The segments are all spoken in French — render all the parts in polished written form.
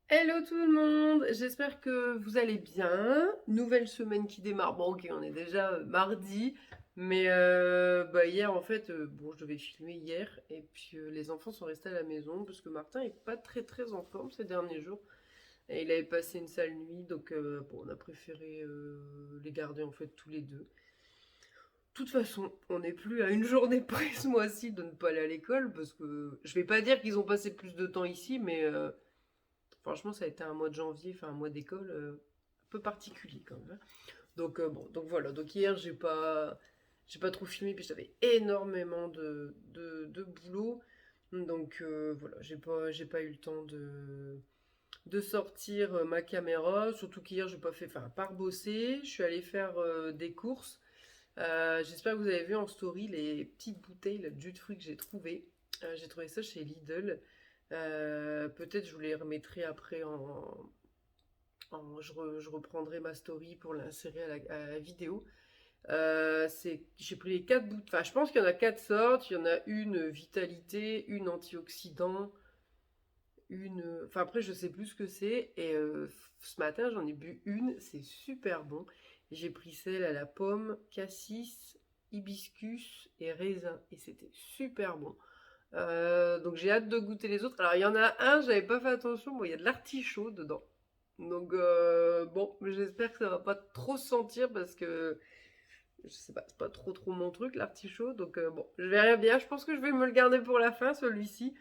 Hello tout le monde, j'espère que vous allez bien. Nouvelle semaine qui démarre. Bon, ok, on est déjà mardi, mais hier en fait, bon, je devais filmer hier et puis les enfants sont restés à la maison parce que Martin est pas très très en forme ces derniers jours et il avait passé une sale nuit, donc bon, on a préféré les garder en fait tous les deux. De toute façon, on n'est plus à une journée près ce mois-ci de ne pas aller à l'école parce que je vais pas dire qu'ils ont passé plus de temps ici, mais franchement, ça a été un mois de janvier, enfin un mois d'école un peu particulier quand même, hein. Donc bon, donc voilà. Donc hier, j'ai pas trop filmé, puis j'avais énormément de boulot. Donc voilà, j'ai pas eu le temps de sortir ma caméra. Surtout qu'hier, j'ai pas fait, enfin, à part bosser, je suis allée faire des courses. J'espère que vous avez vu en story les petites bouteilles là, de jus de fruits que j'ai trouvées. J'ai trouvé ça chez Lidl. Peut-être je vous les remettrai après je reprendrai ma story pour l'insérer à la vidéo. J'ai pris les quatre bouts. Enfin, je pense qu'il y en a quatre sortes. Il y en a une vitalité, une antioxydant, une. Enfin, après, je sais plus ce que c'est. Et ce matin, j'en ai bu une. C'est super bon. J'ai pris celle à la pomme, cassis, hibiscus et raisin. Et c'était super bon. Donc j'ai hâte de goûter les autres. Alors il y en a un, j'avais pas fait attention, bon, il y a de l'artichaut dedans. Donc bon, mais j'espère que ça va pas trop se sentir parce que je sais pas, c'est pas trop trop mon truc l'artichaut. Donc bon, je verrai bien. Je pense que je vais me le garder pour la fin celui-ci.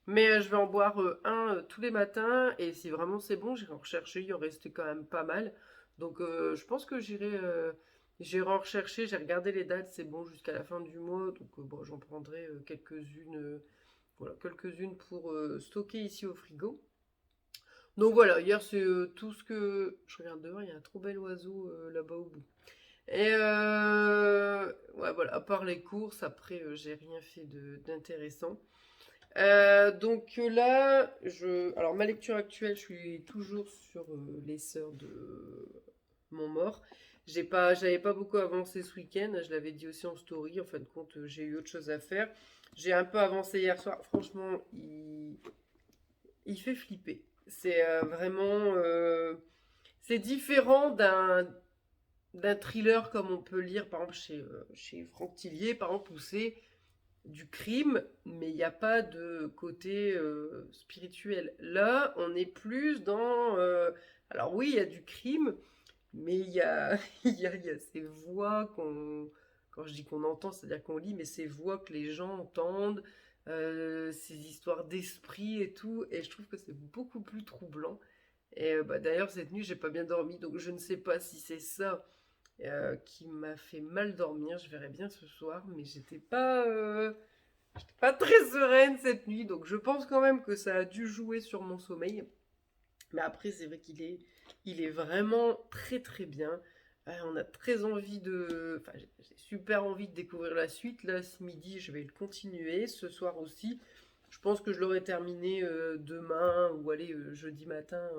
Mais je vais en boire un tous les matins et si vraiment c'est bon, j'irai en rechercher. Il en restait quand même pas mal. Donc je pense que j'irai en rechercher. J'ai regardé les dates, c'est bon jusqu'à la fin du mois. Donc bon, j'en prendrai quelques-unes. Voilà, quelques-unes pour stocker ici au frigo. Donc voilà, hier c'est tout ce que... Je regarde dehors, il y a un trop bel oiseau là-bas au bout. Et ouais, voilà, à part les courses, après j'ai rien fait d'intéressant. Donc là, alors ma lecture actuelle, je suis toujours sur les sœurs de Montmort. J'avais pas beaucoup avancé ce week-end, je l'avais dit aussi en story. En fin de compte, j'ai eu autre chose à faire. J'ai un peu avancé hier soir. Franchement, il fait flipper. C'est vraiment. C'est différent d'un thriller comme on peut lire, par exemple, chez Franck Tillier, par exemple, où c'est du crime, mais il n'y a pas de côté spirituel. Là, on est plus dans. Alors, oui, il y a du crime, mais il y a, il y a ces voix qu'on. Quand je dis qu'on entend, c'est-à-dire qu'on lit, mais ces voix que les gens entendent, ces histoires d'esprit et tout, et je trouve que c'est beaucoup plus troublant. Et d'ailleurs, cette nuit, j'ai pas bien dormi, donc je ne sais pas si c'est ça qui m'a fait mal dormir. Je verrai bien ce soir, mais j'étais pas très sereine cette nuit, donc je pense quand même que ça a dû jouer sur mon sommeil. Mais après, c'est vrai qu'il est vraiment très très bien. On a très envie de. Enfin, j'ai super envie de découvrir la suite. Là, ce midi, je vais le continuer. Ce soir aussi. Je pense que je l'aurai terminé demain ou allez, jeudi matin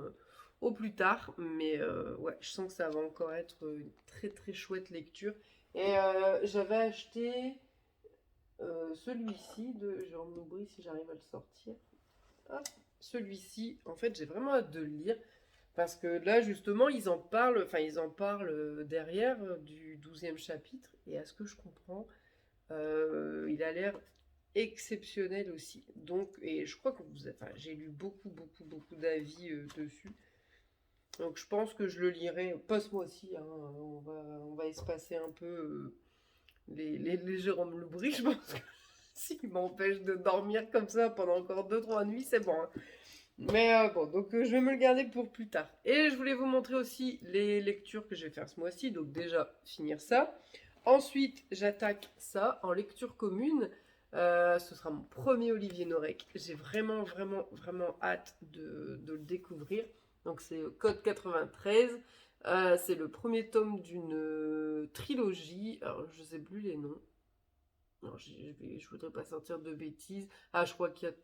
au plus tard. Mais ouais, je sens que ça va encore être une très très chouette lecture. Et j'avais acheté celui-ci de. Je vais en ouvrir si j'arrive à le sortir. Hop, celui-ci, en fait, j'ai vraiment hâte de le lire. Parce que là, justement, ils en parlent derrière du 12e chapitre. Et à ce que je comprends, il a l'air exceptionnel aussi. Donc, et je crois que enfin, j'ai lu beaucoup, beaucoup, beaucoup d'avis dessus. Donc, je pense que je le lirai, pas ce mois-ci, hein, on va espacer un peu les Jérôme Loubry. Je pense que s'il m'empêche de dormir comme ça pendant encore deux trois nuits, c'est bon, hein. Mais bon, donc je vais me le garder pour plus tard. Et je voulais vous montrer aussi les lectures que je vais faire ce mois-ci. Donc déjà, finir ça. Ensuite, j'attaque ça en lecture commune. Ce sera mon premier Olivier Norek. J'ai vraiment, vraiment, vraiment hâte de le découvrir. Donc c'est Code 93. C'est le premier tome d'une trilogie. Alors, je sais plus les noms. Non, je voudrais pas sortir de bêtises. Ah, je crois qu'il y a...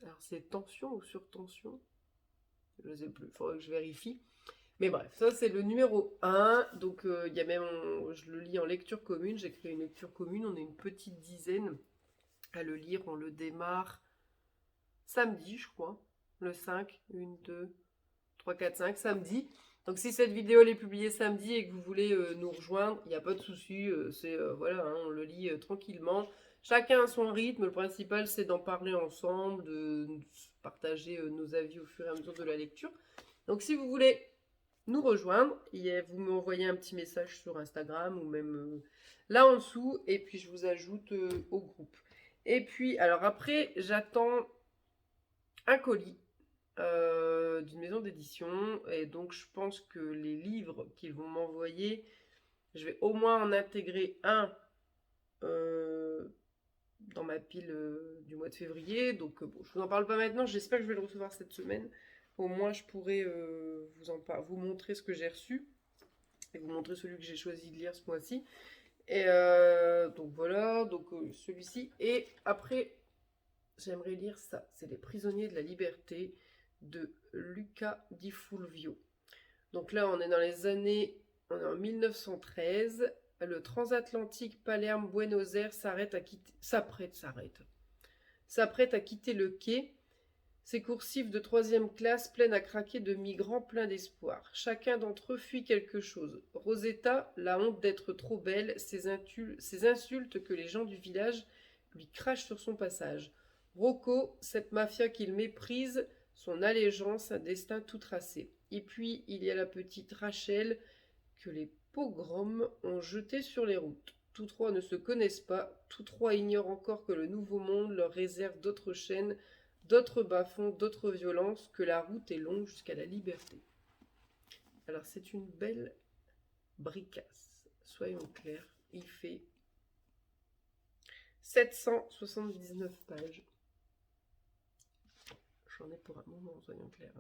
Alors, c'est tension ou surtension? Je ne sais plus, il faudrait que je vérifie. Mais bref, ça c'est le numéro un. Donc il y a même, je le lis en lecture commune, j'ai créé une lecture commune, on est une petite dizaine à le lire, on le démarre samedi je crois, le 5, 1, 2. 3, 4, 5, samedi. Donc si cette vidéo elle est publiée samedi et que vous voulez nous rejoindre, il n'y a pas de souci, voilà, hein, on le lit tranquillement. Chacun à son rythme, le principal c'est d'en parler ensemble, de partager nos avis au fur et à mesure de la lecture. Donc si vous voulez nous rejoindre, vous m'envoyez un petit message sur Instagram ou même là en dessous et puis je vous ajoute au groupe. Et puis alors après j'attends un colis d'une maison d'édition et donc je pense que les livres qu'ils vont m'envoyer, je vais au moins en intégrer un dans ma pile du mois de février. Donc bon, je vous en parle pas maintenant, j'espère que je vais le recevoir cette semaine. Au moins je pourrai vous montrer ce que j'ai reçu et vous montrer celui que j'ai choisi de lire ce mois-ci. Et donc voilà, donc celui-ci. Et après, j'aimerais lire ça, c'est Les Prisonniers de la Liberté de Luca Di Fulvio. Donc là, on est dans les années, on est en 1913. Le transatlantique Palerme-Buenos Aires s'apprête à quitter le quai. Ces coursifs de troisième classe pleines à craquer de migrants pleins d'espoir. Chacun d'entre eux fuit quelque chose. Rosetta, la honte d'être trop belle, ces insultes que les gens du village lui crachent sur son passage. Rocco, cette mafia qu'il méprise, son allégeance, un destin tout tracé. Et puis, il y a la petite Rachel que les pogroms ont jetée sur les routes. Tous trois ne se connaissent pas, tous trois ignorent encore que le nouveau monde leur réserve d'autres chaînes, d'autres bas-fonds, d'autres violences, que la route est longue jusqu'à la liberté. Alors c'est une belle bricasse, soyons clairs, il fait 779 pages. J'en ai pour un moment, soyons clairs.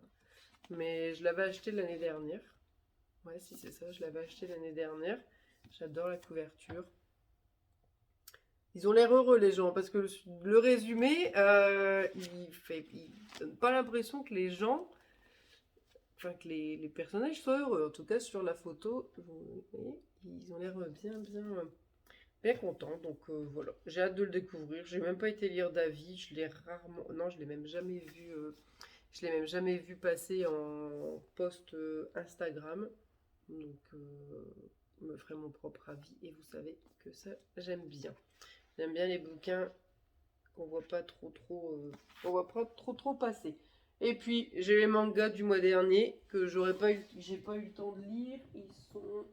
Mais je l'avais acheté l'année dernière. Ouais, si c'est ça, je l'avais acheté l'année dernière. J'adore la couverture. Ils ont l'air heureux les gens, parce que le résumé, il donne pas l'impression que les gens, enfin que les personnages soient heureux. En tout cas sur la photo, vous voyez, ils ont l'air bien contents. Donc voilà, j'ai hâte de le découvrir. J'ai même pas été lire d'avis, je l'ai rarement, non, je l'ai même jamais vu, je l'ai même jamais vu passer en post Instagram. Donc je me ferai mon propre avis et vous savez que ça j'aime bien. J'aime bien les bouquins qu'on voit pas trop passer. Et puis j'ai les mangas du mois dernier que j'ai pas eu le temps de lire. Ils sont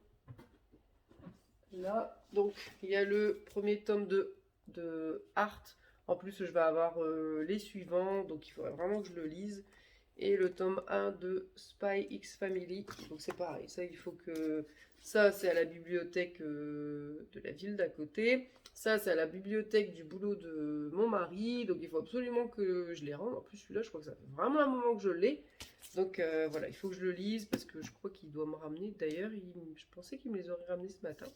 là. Donc il y a le premier tome de Art. En plus je vais avoir les suivants, donc il faudrait vraiment que je le lise. Et le tome 1 de Spy X Family. Donc c'est pareil, ça il faut que... Ça c'est à la bibliothèque de la ville d'à côté. Ça c'est à la bibliothèque du boulot de mon mari. Donc il faut absolument que je les rende. En plus celui-là je crois que ça fait vraiment un moment que je l'ai. Donc voilà, il faut que je le lise parce que je crois qu'il doit me ramener. D'ailleurs je pensais qu'il me les aurait ramenés ce matin.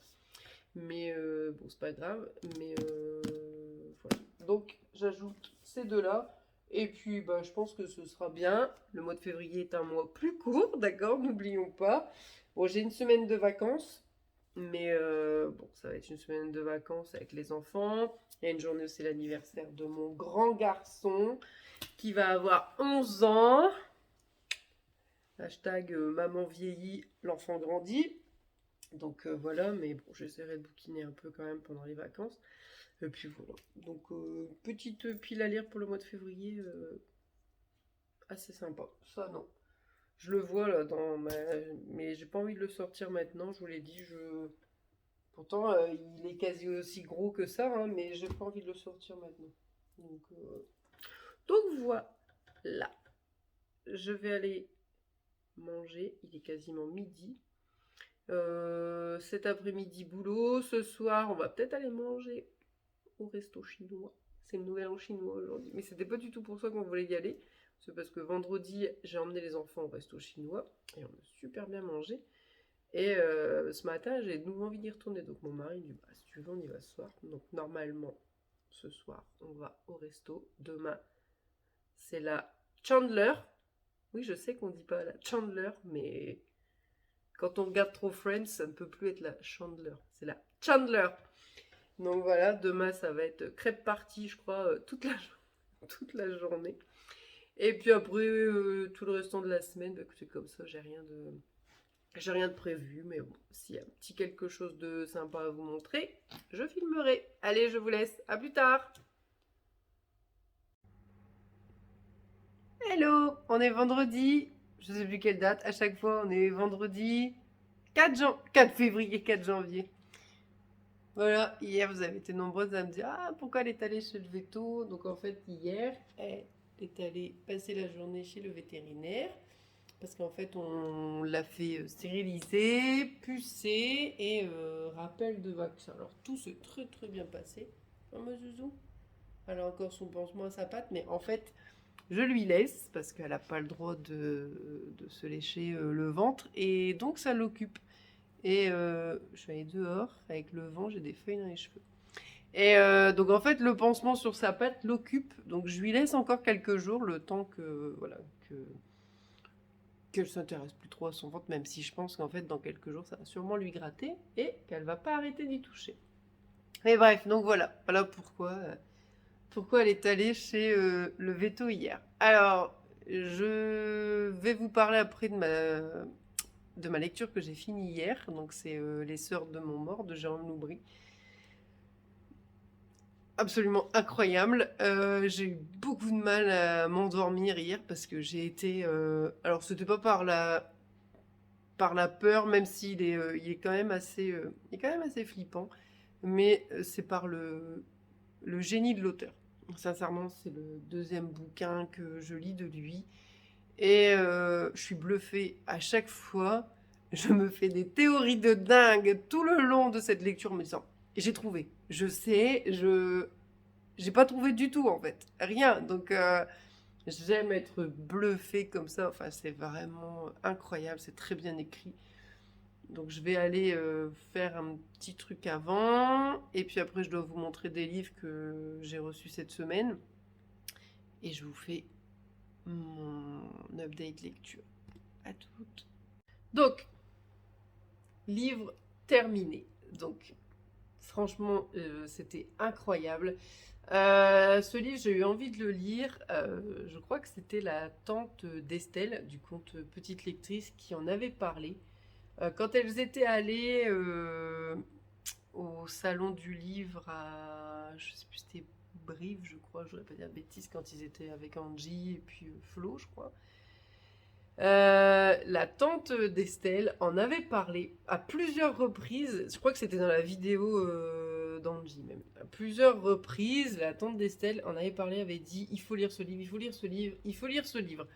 Mais bon c'est pas grave. Mais voilà. Donc j'ajoute ces deux-là. Et puis, bah, je pense que ce sera bien. Le mois de février est un mois plus court, d'accord, n'oublions pas. Bon, j'ai une semaine de vacances, mais bon, ça va être une semaine de vacances avec les enfants. Il y a une journée où c'est l'anniversaire de mon grand garçon qui va avoir 11 ans. Hashtag maman vieillit, l'enfant grandit. Donc voilà, mais bon, j'essaierai de bouquiner un peu quand même pendant les vacances. Et puis voilà. Donc, petite pile à lire pour le mois de février. Assez sympa. Ça, non. Je le vois là dans ma... Mais j'ai pas envie de le sortir maintenant, je vous l'ai dit. Pourtant, il est quasi aussi gros que ça, hein, mais j'ai pas envie de le sortir maintenant. Donc voilà. Je vais aller manger. Il est quasiment midi. Cet après-midi, boulot. Ce soir, on va peut-être aller manger au resto chinois. C'est le nouvel an chinois aujourd'hui. Mais c'était pas du tout pour ça qu'on voulait y aller. C'est parce que vendredi, j'ai emmené les enfants au resto chinois et on a super bien mangé. Et ce matin, j'ai de nouveau envie d'y retourner. Donc mon mari dit, bah, si tu veux, on y va ce soir. Donc normalement, ce soir, on va au resto. Demain, c'est la Chandler. Oui, je sais qu'on dit pas la Chandler, mais quand on regarde trop Friends, ça ne peut plus être la Chandler. C'est la Chandler. Donc voilà, demain, ça va être crêpe party, je crois, toute la journée. Et puis après, tout le restant de la semaine, bah, écoutez, comme ça, j'ai rien de prévu, mais bon, s'il y a un petit quelque chose de sympa à vous montrer, je filmerai. Allez, je vous laisse. À plus tard. Hello, on est vendredi. Je sais plus quelle date. À chaque fois, on est vendredi 4 février, 4 janvier. Voilà, hier, vous avez été nombreuses à me dire ah, pourquoi elle est allée chez le veto. Donc, en fait, hier, elle est allée passer la journée chez le vétérinaire. Parce qu'en fait, on l'a fait stériliser, pucer et rappel de vaccin. Alors, tout s'est très très bien passé. Oh, ma Zouzou. Elle a encore son pansement à sa patte, mais en fait, je lui laisse parce qu'elle n'a pas le droit de se lécher le ventre et donc ça l'occupe. Et je suis allée dehors avec le vent, j'ai des feuilles dans les cheveux. Et donc en fait, le pansement sur sa patte l'occupe. Donc je lui laisse encore quelques jours, le temps que voilà qu'elle s'intéresse plus trop à son ventre, même si je pense qu'en fait dans quelques jours ça va sûrement lui gratter et qu'elle va pas arrêter d'y toucher. Mais bref, donc voilà pourquoi elle est allée chez le veto hier. Alors je vais vous parler après de ma lecture que j'ai finie hier. Donc c'est Les Sœurs de Montmort de Jérôme Loubry. Absolument incroyable. J'ai eu beaucoup de mal à m'endormir hier parce que j'ai été. Alors c'était pas par la peur, même s'il est quand même il est quand même assez flippant, mais c'est par le génie de l'auteur. Sincèrement, c'est le deuxième bouquin que je lis de lui. Et je suis bluffée à chaque fois. Je me fais des théories de dingue tout le long de cette lecture, me disant j'ai trouvé, je sais, j'ai pas trouvé du tout en fait, rien. Donc j'aime être bluffée comme ça. Enfin, c'est vraiment incroyable, c'est très bien écrit. Donc je vais aller faire un petit truc avant, et puis après je dois vous montrer des livres que j'ai reçus cette semaine, et je vous fais mon update lecture. À toutes. Donc, livre terminé. Donc, franchement, c'était incroyable. Ce livre, j'ai eu envie de le lire. Je crois que c'était la tante d'Estelle, du conte Petite Lectrice, qui en avait parlé. Quand elles étaient allées au salon du livre à, je sais plus, c'était Brive, je crois, je voudrais pas dire de bêtises, quand ils étaient avec Angie et puis Flo, je crois. La tante d'Estelle en avait parlé à plusieurs reprises. Je crois que c'était dans la vidéo d'Angie même. À plusieurs reprises, la tante d'Estelle en avait parlé, avait dit il faut lire ce livre, il faut lire ce livre, il faut lire ce livre.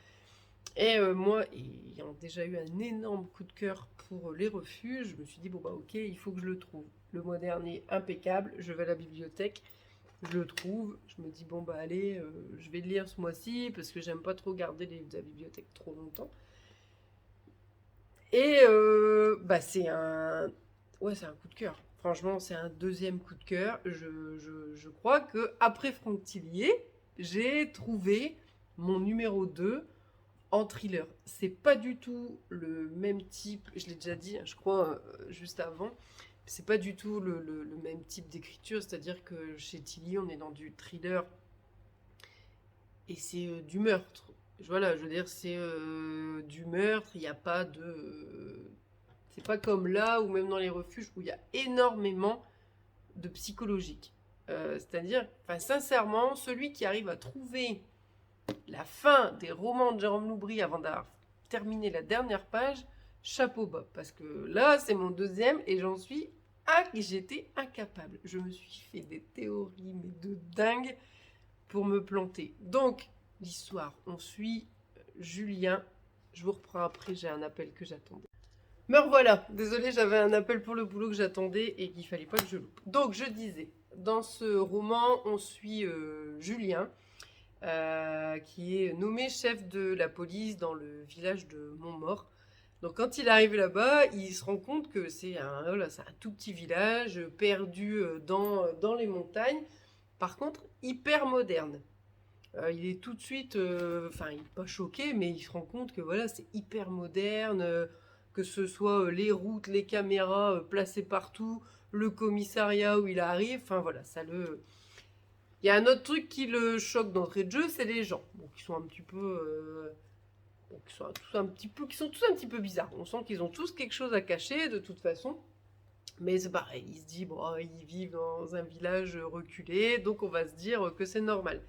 Et moi, ayant déjà eu un énorme coup de cœur pour Les Refuges, je me suis dit bon bah ok, il faut que je le trouve. Le mois dernier, impeccable, je vais à la bibliothèque, je le trouve, je me dis bon bah allez, je vais le lire ce mois-ci parce que j'aime pas trop garder les livres de la bibliothèque trop longtemps. Et bah c'est un coup de cœur. Franchement, c'est un deuxième coup de cœur. Je crois que après Franck Tillier, j'ai trouvé mon numéro 2 en thriller. C'est pas du tout le même type, je l'ai déjà dit, je crois, juste avant. C'est pas du tout le même type d'écriture, c'est-à-dire que chez Tilly, on est dans du thriller et c'est du meurtre. Voilà, je veux dire, c'est du meurtre, il n'y a pas de. C'est pas comme là, ou même dans les refuges, où il y a énormément de psychologique. C'est-à-dire, enfin, sincèrement, celui qui arrive à trouver la fin des romans de Jérôme Loubry avant d'avoir terminé la dernière page, chapeau bas. Parce que là, c'est mon deuxième et j'étais incapable. Je me suis fait des théories, mais de dingue, pour me planter. Donc, l'histoire, on suit Julien. Je vous reprends après, j'ai un appel que j'attendais. Me revoilà. Désolée, j'avais un appel pour le boulot que j'attendais et qu'il fallait pas que je loupe. Donc, je disais, dans ce roman, on suit Julien, qui est nommé chef de la police dans le village de Montmort. Donc quand il arrive là-bas, il se rend compte que c'est un tout petit village perdu dans les montagnes. Par contre, hyper moderne. Il est tout de suite, enfin, il n'est pas choqué, mais il se rend compte que voilà, c'est hyper moderne, que ce soit les routes, les caméras placées partout, le commissariat où il arrive, enfin voilà, il Il y a un autre truc qui le choque d'entrée de jeu, c'est les gens. Bon, qui sont un petit peu... bon, qui sont tous un petit peu bizarres. On sent qu'ils ont tous quelque chose à cacher, de toute façon. Mais c'est pareil, il se dit, bon, ils vivent dans un village reculé, donc on va se dire que c'est normal.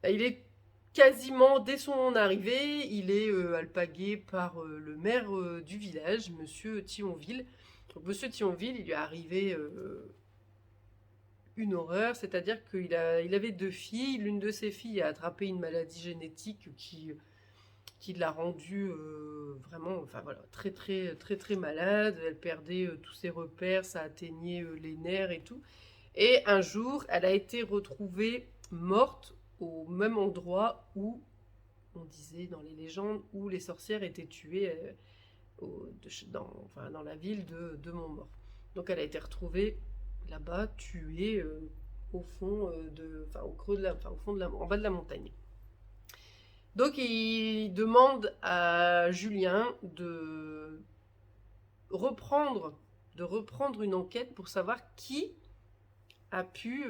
Il est quasiment, dès son arrivée, il est alpagué par le maire du village, Monsieur Thionville. Donc Monsieur Thionville, il lui est arrivé une horreur, c'est-à-dire qu'il avait 2 filles. L'une de ses filles a attrapé une maladie génétique qui l'a rendue vraiment, enfin voilà, très très très très malade. Elle perdait tous ses repères, ça atteignait les nerfs et tout. Et un jour, elle a été retrouvée morte au même endroit où on disait dans les légendes où les sorcières étaient tuées dans la ville de Montmort. Donc elle a été retrouvée là-bas, tuée au fond au creux de au fond en bas de la montagne. Donc il demande à Julien de reprendre une enquête pour savoir qui a pu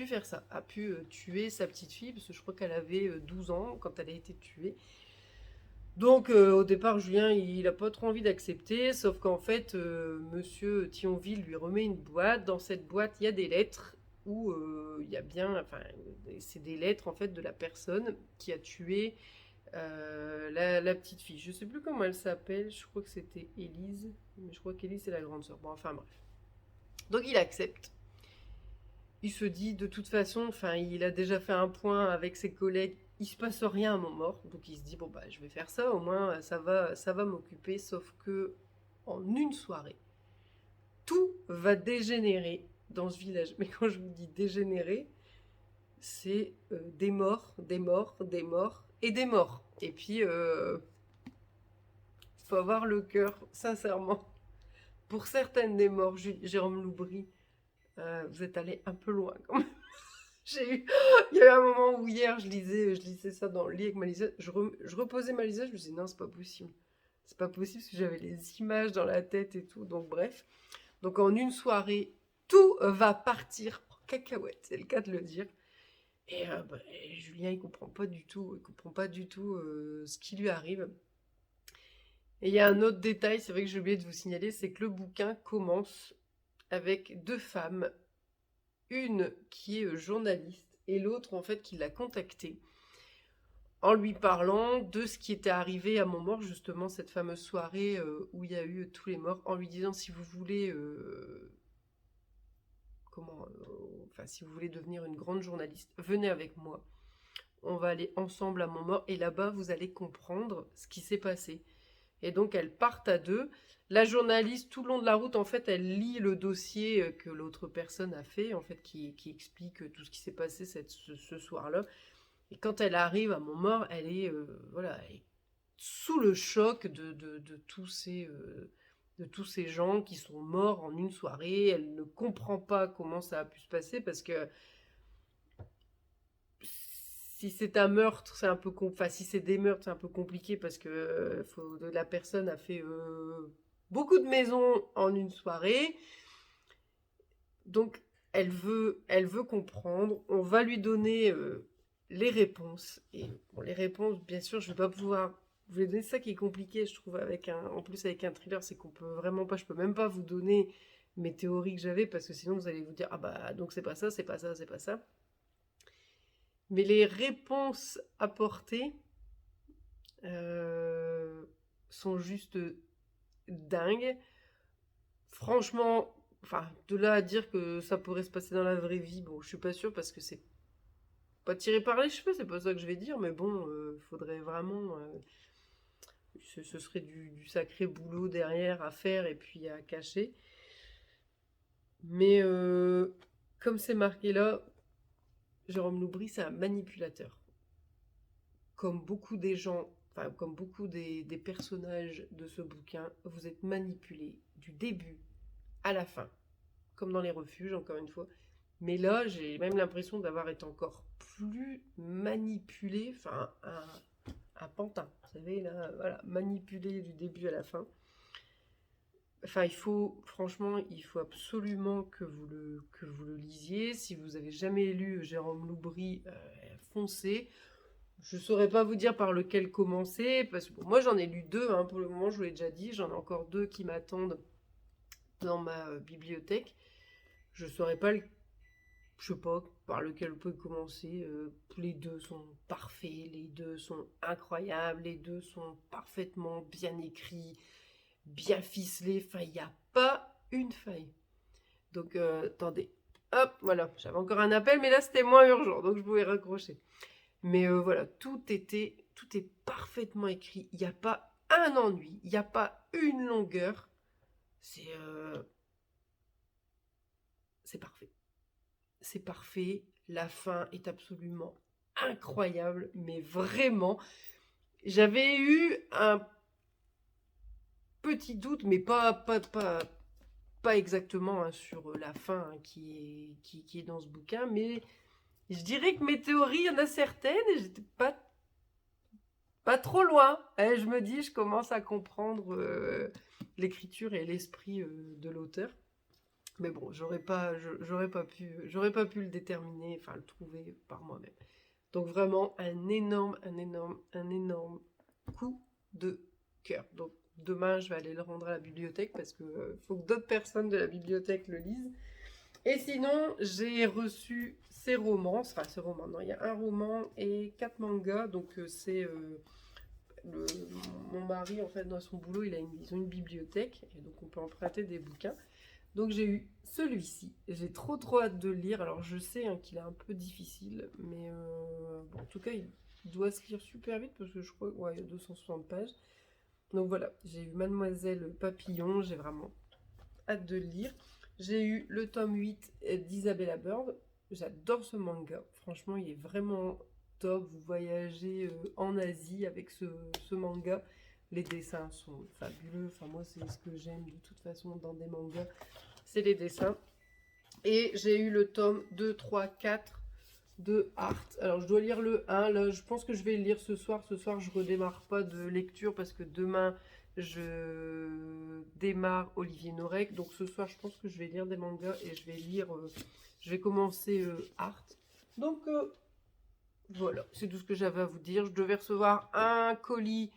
faire ça, a pu tuer sa petite fille, parce que je crois qu'elle avait 12 ans quand elle a été tuée. Donc au départ, Julien, il n'a pas trop envie d'accepter, sauf qu'en fait, Monsieur Thionville lui remet une boîte. Dans cette boîte, il y a des lettres où il y a bien, enfin, c'est des lettres en fait de la personne qui a tué la petite fille. Je sais plus comment elle s'appelle, je crois que c'était Élise, mais je crois qu'Élise c'est la grande sœur. Bon, enfin bref. Donc il accepte. Il se dit de toute façon, enfin, il a déjà fait un point avec ses collègues, il se passe rien à Montmort, donc il se dit bon bah je vais faire ça, au moins ça va m'occuper, sauf que en une soirée, tout va dégénérer dans ce village. Mais quand je vous dis dégénérer, c'est des morts, des morts, des morts et des morts. Et puis faut avoir le cœur, sincèrement. Pour certaines des morts, Jérôme Loubry, vous êtes allé un peu loin quand même. Il y a eu un moment où hier, je lisais ça dans le lit avec ma liseuse. Je reposais ma liseuse, je me disais non, c'est pas possible. C'est pas possible parce que j'avais les images dans la tête et tout. Donc bref. Donc en une soirée, tout va partir en cacahuète, c'est le cas de le dire. Et Julien, il comprend pas du tout, ce qui lui arrive. Et il y a un autre détail, c'est vrai que j'ai oublié de vous signaler, c'est que le bouquin commence avec 2 femmes, une qui est journaliste et l'autre en fait qui l'a contacté en lui parlant de ce qui était arrivé à Montmort, justement cette fameuse soirée où il y a eu tous les morts, en lui disant si vous voulez si vous voulez devenir une grande journaliste, venez avec moi. On va aller ensemble à Montmort et là-bas vous allez comprendre ce qui s'est passé. Et donc elles partent à 2. La journaliste, tout le long de la route, en fait, elle lit le dossier que l'autre personne a fait, en fait, qui explique tout ce qui s'est passé ce soir-là. Et quand elle arrive à Montmort, elle est, elle est sous le choc de tous ces gens qui sont morts en une soirée. Elle ne comprend pas comment ça a pu se passer parce que si c'est un meurtre, c'est un peu si c'est des meurtres, c'est un peu compliqué parce que la personne a fait beaucoup de maisons en une soirée. Donc elle veut comprendre. On va lui donner les réponses. Et bon, les réponses, bien sûr, je vais pas pouvoir vous les donner. C'est ça qui est compliqué, je trouve, en plus avec un thriller, c'est qu'on peut vraiment pas, je peux même pas vous donner mes théories que j'avais parce que sinon vous allez vous dire ah bah donc c'est pas ça, c'est pas ça, c'est pas ça. Mais les réponses apportées sont juste dingues. Franchement, enfin, de là à dire que ça pourrait se passer dans la vraie vie, bon, je suis pas sûre parce que c'est pas tiré par les cheveux, c'est pas ça que je vais dire, mais bon, faudrait vraiment. Ce serait du sacré boulot derrière à faire et puis à cacher. Mais comme c'est marqué là, Jérôme Loubry, c'est un manipulateur. Comme beaucoup des gens, enfin, comme beaucoup des personnages de ce bouquin, vous êtes manipulés du début à la fin. Comme dans les refuges, encore une fois. Mais là, j'ai même l'impression d'avoir été encore plus manipulé, enfin, un pantin. Vous savez, là, voilà, manipulé du début à la fin. Enfin, franchement, il faut absolument que vous le lisiez. Si vous avez jamais lu Jérôme Loubry, foncez. Je saurais pas vous dire par lequel commencer, parce que bon, moi j'en ai lu deux, hein, pour le moment, je vous l'ai déjà dit, j'en ai encore deux qui m'attendent dans ma bibliothèque. Je saurais pas, je sais pas par lequel vous pouvez commencer. Les deux sont parfaits, les deux sont incroyables, les deux sont parfaitement bien écrits, bien ficelés. Enfin, il n'y a pas une faille. Donc, attendez. Hop, voilà. J'avais encore un appel, mais là, c'était moins urgent, donc je pouvais raccrocher. Mais voilà, tout est parfaitement écrit. Il n'y a pas un ennui, il n'y a pas une longueur. C'est parfait. C'est parfait. La fin est absolument incroyable, mais vraiment. J'avais eu un petit doute, mais pas exactement, hein, sur la fin, hein, qui est dans ce bouquin, mais je dirais que mes théories, il y en a certaines, et j'étais pas trop loin. Je me dis, je commence à comprendre l'écriture et l'esprit de l'auteur. Mais bon, j'aurais pas pu le déterminer, enfin le trouver par moi-même. Donc vraiment un énorme coup de cœur. Donc demain, je vais aller le rendre à la bibliothèque parce que faut que d'autres personnes de la bibliothèque le lisent. Et sinon, j'ai reçu ces romans, enfin ce roman, non, il y a un roman et 4 mangas, donc c'est le, mon mari, en fait, dans son boulot, ils ont une bibliothèque, et donc on peut emprunter des bouquins. Donc j'ai eu celui-ci, j'ai trop hâte de le lire. Alors je sais, hein, qu'il est un peu difficile, mais bon, en tout cas, il doit se lire super vite, parce que je crois, ouais, il y a 260 pages. Donc voilà, j'ai eu Mademoiselle Papillon, j'ai vraiment hâte de le lire. J'ai eu le tome 8 d'Isabella Bird. J'adore ce manga. Franchement, il est vraiment top. Vous voyagez en Asie avec ce manga. Les dessins sont fabuleux. Enfin, moi, c'est ce que j'aime de toute façon dans des mangas. C'est les dessins. Et j'ai eu le tome 2, 3, 4 de Art. Alors, je dois lire le 1. Là, je pense que je vais le lire ce soir. Ce soir, je redémarre pas de lecture parce que demain, je démarre Olivier Norek. Donc, ce soir, je pense que je vais lire des mangas et je vais commencer Art. Donc, voilà, c'est tout ce que j'avais à vous dire. Je devais recevoir un colis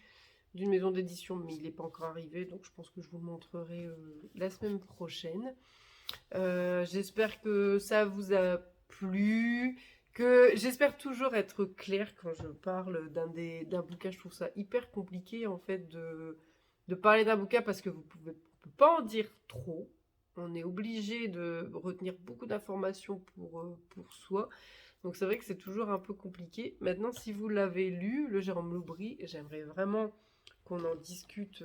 d'une maison d'édition, mais il n'est pas encore arrivé. Donc, je pense que je vous le montrerai la semaine prochaine. J'espère que ça vous a plu, que j'espère toujours être claire quand je parle d'un bouquin. Je trouve ça hyper compliqué en fait de parler d'un bouquin parce que vous pouvez pas en dire trop. On est obligé de retenir beaucoup d'informations pour soi. Donc c'est vrai que c'est toujours un peu compliqué. Maintenant, si vous l'avez lu, le Jérôme Loubry, j'aimerais vraiment qu'on en discute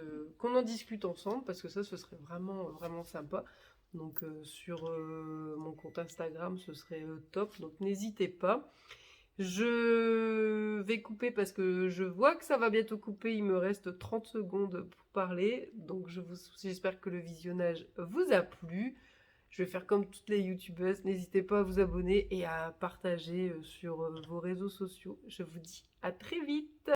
ensemble parce que ça, ce serait vraiment sympa. Donc sur mon compte Instagram, ce serait top. Donc n'hésitez pas. Je vais couper parce que je vois que ça va bientôt couper. Il me reste 30 secondes pour parler. Donc j'espère que le visionnage vous a plu. Je vais faire comme toutes les youtubeuses. N'hésitez pas à vous abonner et à partager sur vos réseaux sociaux. Je vous dis à très vite.